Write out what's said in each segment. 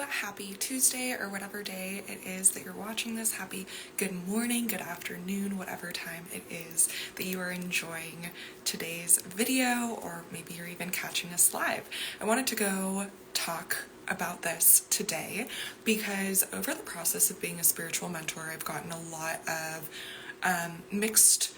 Happy Tuesday or whatever day it is that you're watching this. Happy good morning, good afternoon, whatever time it is that you are enjoying today's video, or maybe you're even catching us live. I wanted to go talk about this today because over the process of being a spiritual mentor, I've gotten a lot of mixed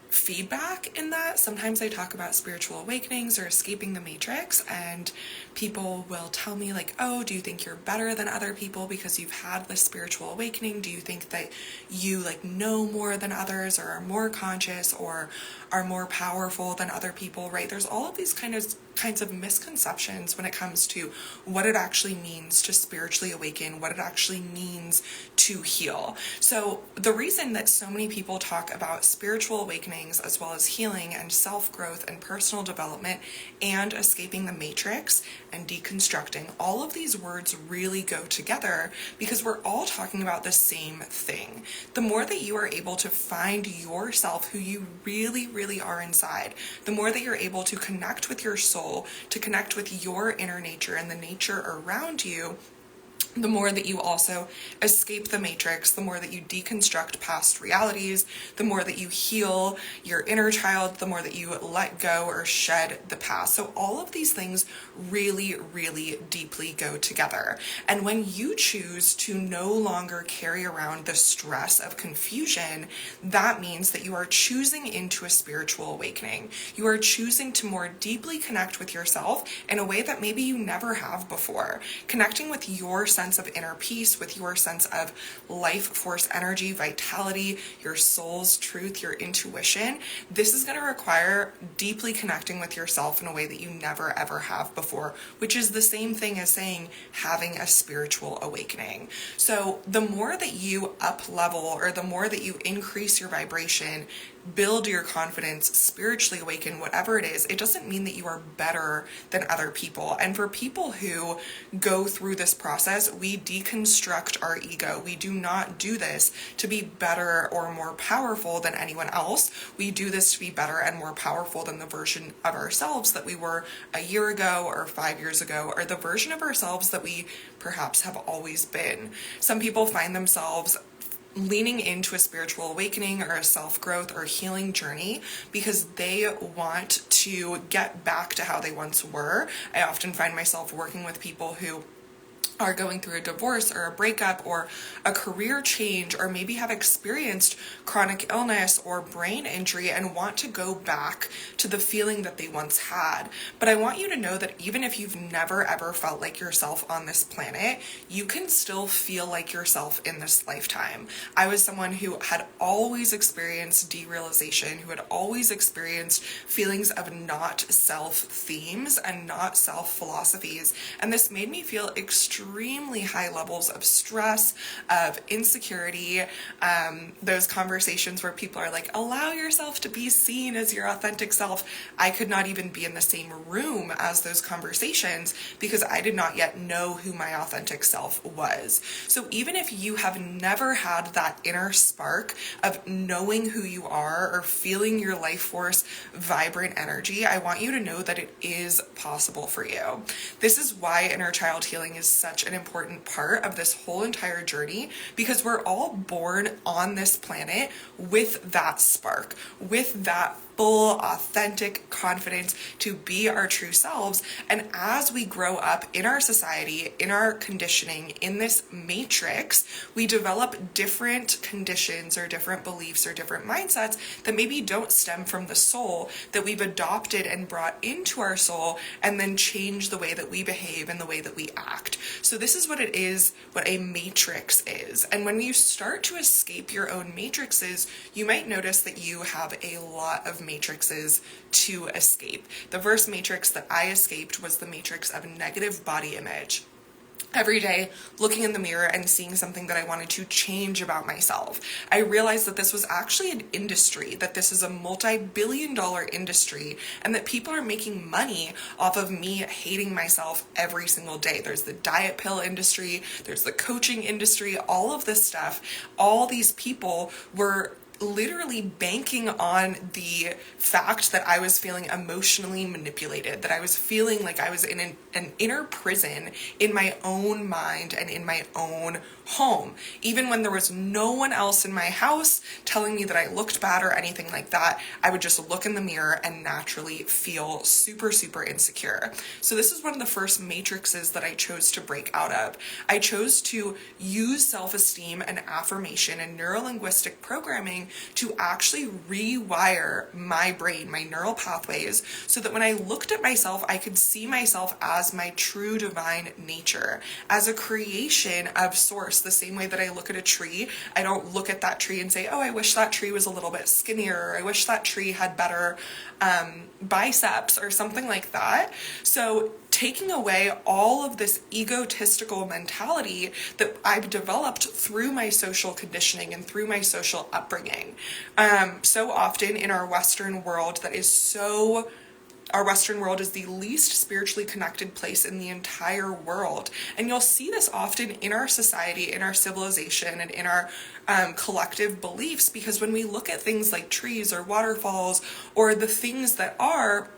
feedback in that. Sometimes I talk about spiritual awakenings or escaping the matrix, and people will tell me like, oh, do you think you're better than other people because you've had this spiritual awakening? Do you think that you like know more than others, or are more conscious, or are more powerful than other people, right? There's all of these kinds of misconceptions when it comes to what it actually means to spiritually awaken, what it actually means to heal. So the reason that so many people talk about spiritual awakenings as well as healing and self-growth and personal development and escaping the matrix and deconstructing, all of these words really go together because we're all talking about the same thing. The more that you are able to find yourself, who you really are inside, the more that you're able to connect with your soul, to connect with your inner nature and the nature around you, the more that you also escape the matrix, the more that you deconstruct past realities, the more that you heal your inner child, the more that you let go or shed the past. So all of these things really deeply go together. And when you choose to no longer carry around the stress of confusion, that means that you are choosing into a spiritual awakening. You are choosing to more deeply connect with yourself in a way that maybe you never have before. Connecting with your sense of inner peace, with your sense of life force energy, vitality, your soul's truth, your intuition. This is going to require deeply connecting with yourself in a way that you never ever have before, which is the same thing as saying having a spiritual awakening. So the more that you up level, or the more that you increase your vibration, build your confidence, spiritually awaken, whatever it is, it doesn't mean that you are better than other people. And for people who go through this process, we deconstruct our ego. We do not do this to be better or more powerful than anyone else. We do this to be better and more powerful than the version of ourselves that we were a year ago or 5 years ago, or the version of ourselves that we perhaps have always been. Some people find themselves leaning into a spiritual awakening or a self-growth or healing journey because they want to get back to how they once were. I often find myself working with people who are going through a divorce or a breakup or a career change, or maybe have experienced chronic illness or brain injury and want to go back to the feeling that they once had. But I want you to know that even if you've never ever felt like yourself on this planet, you can still feel like yourself in this lifetime. I was someone who had always experienced derealization, who had always experienced feelings of not self themes and not self philosophies, and this made me feel extremely high levels of stress, of insecurity, those conversations where people are like, allow yourself to be seen as your authentic self. I could not even be in the same room as those conversations because I did not yet know who my authentic self was. So even if you have never had that inner spark of knowing who you are or feeling your life force, vibrant energy, I want you to know that it is possible for you. This is why inner child healing is such an important part of this whole entire journey, because we're all born on this planet with that spark, with that full, authentic confidence to be our true selves. And as we grow up in our society, in our conditioning, in this matrix, we develop different conditions or different beliefs or different mindsets that maybe don't stem from the soul, that we've adopted and brought into our soul, and then change the way that we behave and the way that we act. So this is what it is, what a matrix is. And when you start to escape your own matrices, you might notice that you have a lot of matrices to escape. The first matrix that I escaped was the matrix of negative body image. Every day looking in the mirror and seeing something that I wanted to change about myself. I realized that this was actually an industry, that this is a multi-billion-dollar industry, and that people are making money off of me hating myself every single day. There's the diet pill industry, there's the coaching industry, all of this stuff. All these people were literally banking on the fact that I was feeling emotionally manipulated, that I was feeling like I was in an inner prison in my own mind and in my own home. Even when there was no one else in my house telling me that I looked bad or anything like that, I would just look in the mirror and naturally feel super, super insecure. So this is one of the first matrices that I chose to break out of. I chose to use self-esteem and affirmation and neuro-linguistic programming to actually rewire my brain, my neural pathways, so that when I looked at myself, I could see myself as my true divine nature, as a creation of source. The same way that I look at a tree, I don't look at that tree and say, oh, I wish that tree was a little bit skinnier, or I wish that tree had better biceps or something like that. So taking away all of this egotistical mentality that I've developed through my social conditioning and through my social upbringing. So often in our Western world, our Western world is the least spiritually connected place in the entire world. And you'll see this often in our society, in our civilization, and in our collective beliefs, because when we look at things like trees or waterfalls or the things that are,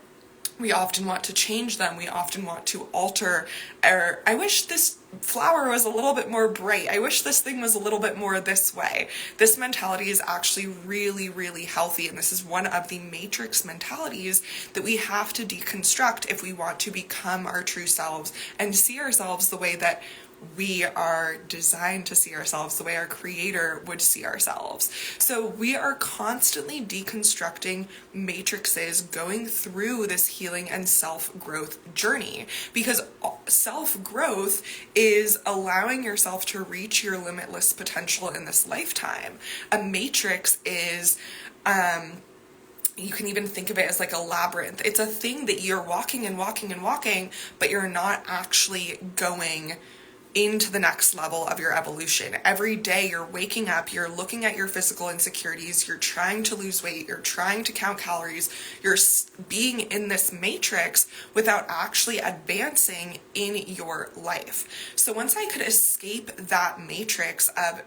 we often want to change them. We often want to alter, or I wish this flower was a little bit more bright. I wish this thing was a little bit more this way. This mentality is actually really, really healthy. And this is one of the matrix mentalities that we have to deconstruct if we want to become our true selves and see ourselves the way that we are designed to see ourselves, the way our creator would see ourselves. So we are constantly deconstructing matrices, going through this healing and self-growth journey, because self-growth is allowing yourself to reach your limitless potential in this lifetime. A matrix is, you can even think of it as like a labyrinth. It's a thing that you're walking and walking and walking, but you're not actually going into the next level of your evolution. Every day you're waking up, you're looking at your physical insecurities, you're trying to lose weight, you're trying to count calories, you're being in this matrix without actually advancing in your life. So once I could escape that matrix of,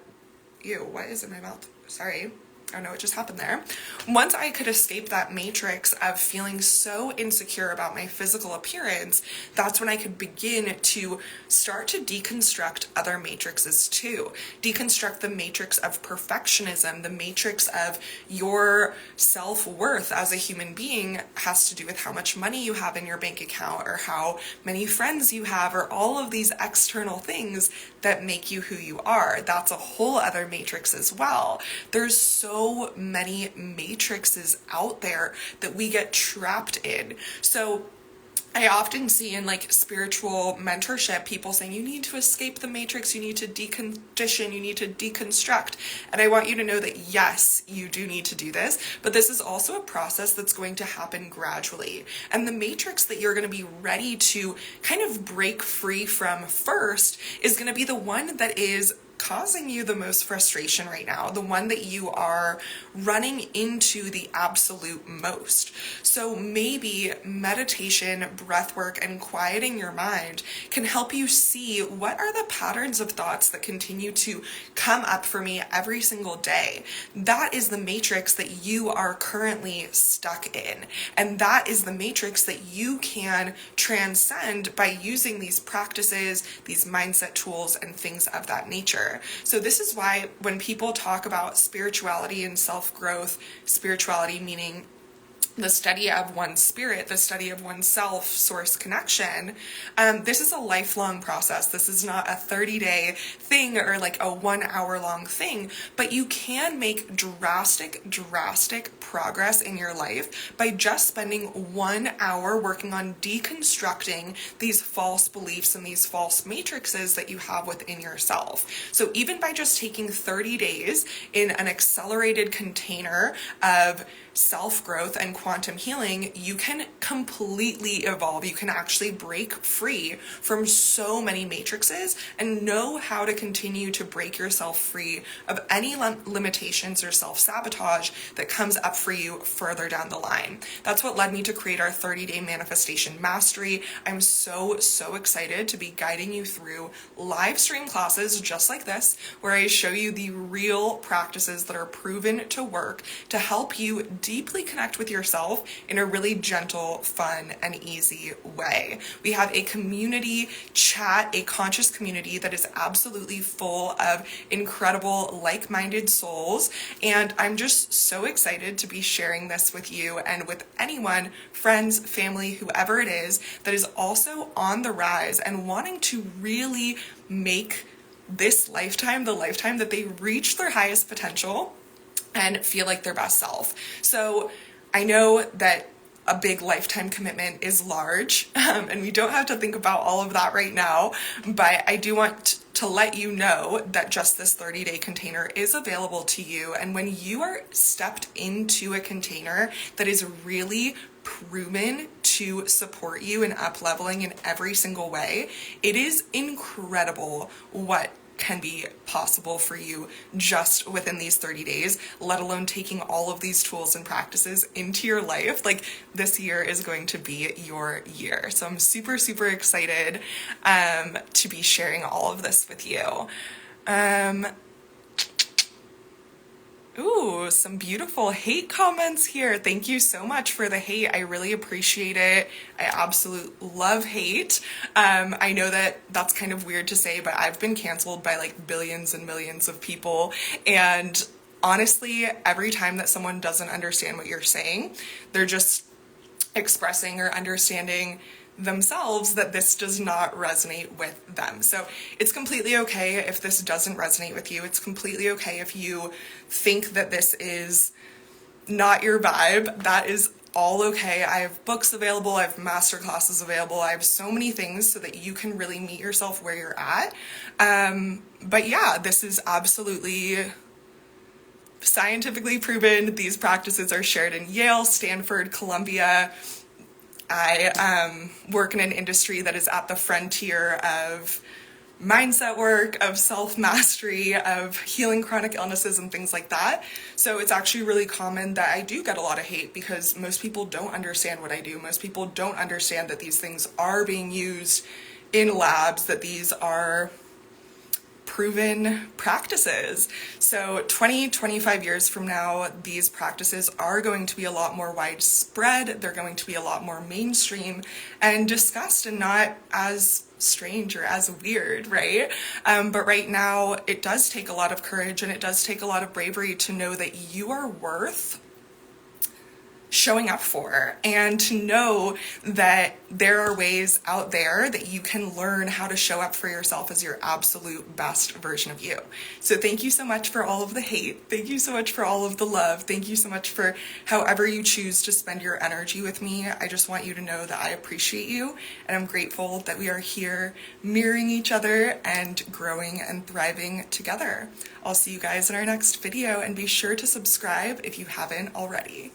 ew, what is in my mouth? Sorry. I don't know what just happened there. Once I could escape that matrix of feeling so insecure about my physical appearance, that's when I could begin to start to deconstruct other matrices too. Deconstruct the matrix of perfectionism, the matrix of your self-worth as a human being has to do with how much money you have in your bank account or how many friends you have or all of these external things that make you who you are. That's a whole other matrix as well. There's so many matrices out there that we get trapped in. So I often see in like spiritual mentorship, people saying you need to escape the matrix, you need to decondition, you need to deconstruct. And I want you to know that yes, you do need to do this, but this is also a process that's going to happen gradually. And the matrix that you're going to be ready to kind of break free from first is going to be the one that is causing you the most frustration right now, the one that you are running into the absolute most. So maybe meditation, breath work, and quieting your mind can help you see what are the patterns of thoughts that continue to come up for me every single day. That is the matrix that you are currently stuck in. And that is the matrix that you can transcend by using these practices, these mindset tools, and things of that nature. So this is why when people talk about spirituality and self-growth, spirituality meaning the study of one's spirit, the study of oneself, source connection, this is a lifelong process. This is not a 30-day thing or like a 1 hour long thing, but you can make drastic progress in your life by just spending 1 hour working on deconstructing these false beliefs and these false matrices that you have within yourself. So even by just taking 30 days in an accelerated container of self-growth and quantum healing, you can completely evolve. You can actually break free from so many matrices and know how to continue to break yourself free of any limitations or self-sabotage that comes up for you further down the line. That's what led me to create our 30-day manifestation mastery. I'm so excited to be guiding you through live stream classes just like this, where I show you the real practices that are proven to work to help you deeply connect with yourself in a really gentle, fun, and easy way. We have a community chat, a conscious community that is absolutely full of incredible like-minded souls, and I'm just so excited to be sharing this with you and with anyone, friends, family, whoever it is, that is also on the rise and wanting to really make this lifetime the lifetime that they reach their highest potential and feel like their best self. So I know that a big lifetime commitment is large, and we don't have to think about all of that right now, but I do want to let you know that just this 30-day container is available to you. And when you are stepped into a container that is really proven to support you in up-leveling in every single way, it is incredible what can be possible for you just within these 30 days, let alone taking all of these tools and practices into your life. Like, this year is going to be your year. So I'm super excited to be sharing all of this with you. Ooh, some beautiful hate comments here. Thank you so much for the hate. I really appreciate it. I absolutely love hate. I know that that's kind of weird to say, but I've been canceled by like billions and millions of people. And honestly, every time that someone doesn't understand what you're saying, they're just expressing or understanding themselves that this does not resonate with them. So it's completely okay if this doesn't resonate with you. It's completely okay if you think that this is not your vibe. That is all okay. I have books available, I have master classes available, I have so many things so that you can really meet yourself where you're at. But yeah, this is absolutely scientifically proven. These practices are shared in Yale, Stanford, Columbia. I work in an industry that is at the frontier of mindset work, of self-mastery, of healing chronic illnesses and things like that. So it's actually really common that I do get a lot of hate because most people don't understand what I do. Most people don't understand that these things are being used in labs, that these are proven practices. So 20-25 years from now, these practices are going to be a lot more widespread. They're going to be a lot more mainstream and discussed and not as strange or as weird, right? But right now, it does take a lot of courage and it does take a lot of bravery to know that you are worth showing up for, and to know that there are ways out there that you can learn how to show up for yourself as your absolute best version of you. So thank you so much for all of the hate. Thank you so much for all of the love. Thank you so much for however you choose to spend your energy with me. I just want you to know that I appreciate you, and I'm grateful that we are here mirroring each other and growing and thriving together. I'll see you guys in our next video, and be sure to subscribe if you haven't already.